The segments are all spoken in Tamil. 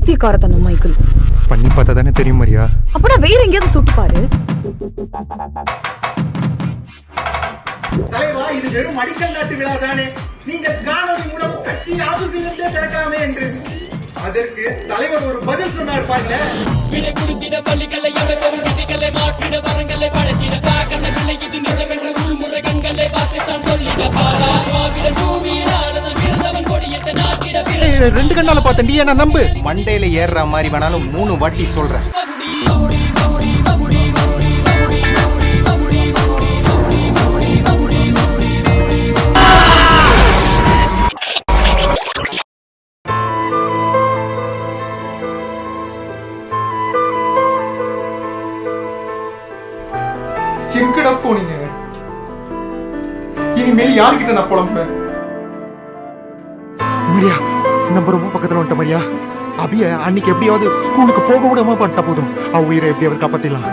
பைத்தியக்காரத்தனம் மைக்கேல். பண்ணி பார்த்தா தானே தெரியும் மரியா. அப்படா வேற எங்கேயாவது சுட்டு பாரு. தலைவா, இது வெறும் அடிக்கல் நாட்டு விழா தானே. நீங்கள் காணொலி மூலம் கட்சி ஆபீஸிலிருந்தே திறக்கலாமே என்று அதற்கு தலைவர் ஒரு பதில் சொன்னார் பாருங்க. விடை கொடுத்திட பள்ளிகளை அமைப்பவர் விதிகளை மாற்றிட வரங்களை படைத்திட காக்கண்ண பிள்ளை இது நிஜமென்ற உள்முறை கண்களை பார்த்துத்தான் சொல்லிட பாராவிட பூமியிலானதன் விருந்தவன் கொடியத்தை நாட்டிட 2 கண்ணால பார்த்தேன், நீ என்ன நம்பு. மண்டையில ஏறுற மாதிரி வேணாலும் 3 வாட்டி சொல்றேன். எங்கடா போனீங்க? இனிமேல் யாருக்கிட்ட நான் புலம்பேன்? மரியா, நம்ம ரொம்ப பக்கத்துல வந்துட்ட மரியா. அபிய அன்னைக்கு எப்படியாவது ஸ்கூலுக்கு போக விடாம பண்ணிட்டா போதும். அவ உயிரை எப்படியாவது காப்பாத்திடலாம்.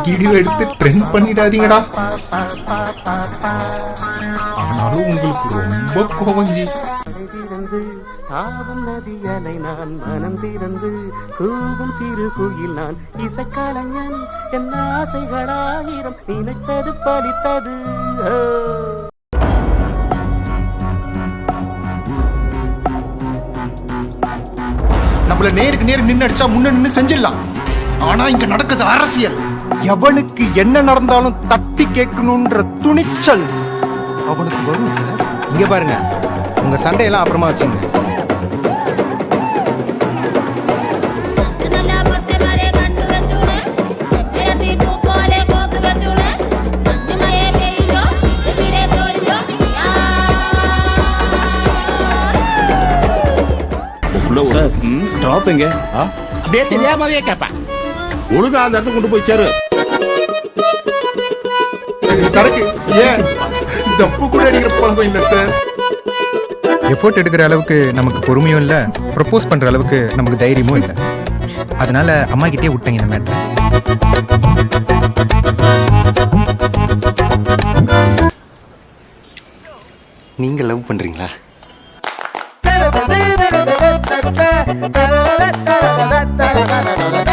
வீடியோ எடுத்து ட்ரெண்ட் பண்ணிடாதீங்கடா. ஆனாலும் உங்களுக்கு ரொம்ப கோவஞ்சி. தாவும் நதியலை நான் மனம் திறந்து கூவும் சிறு குயில் நான் இசைக்கலைஞன் என் ஆசைகளாயிரம் நினைத்தது பலித்தது. நம்மள நேருக்கு நேர் நின்று அடிச்சா முன்ன நின்று செஞ்சிடலாம். ஆனா இங்க நடக்குது அரசியல். எவனுக்கு என்ன நடந்தாலும் தட்டி கேட்கணும்ன்ற துணிச்சல் அவனுக்கு வரும் சார். இங்க பாருங்க, உங்க சண்டையெல்லாம் அப்புறமா வச்சுங்க. டிராப் எங்க? அப்படியே தெரியாமவே கேட்பேன். ஒழுங்கா அந்த இடத்துக்கு கொண்டு போய் சேரு. சரக்கு ஏன் தப்பு கூட அடிக்கிற பழக்கம் இல்ல சார். எஃபோர்ட் எடுக்கிற அளவுக்கு நமக்கு பொறுமையும் இல்ல, ப்ரப்போஸ் பண்ற அளவுக்கு நமக்கு தைரியமும் இல்ல. அதனால அம்மா கிட்டே விட்டேங்க இந்த மேட்டர். நீங்க லவ் பண்றீங்களா? Da da da da da da da da da da da da da da da da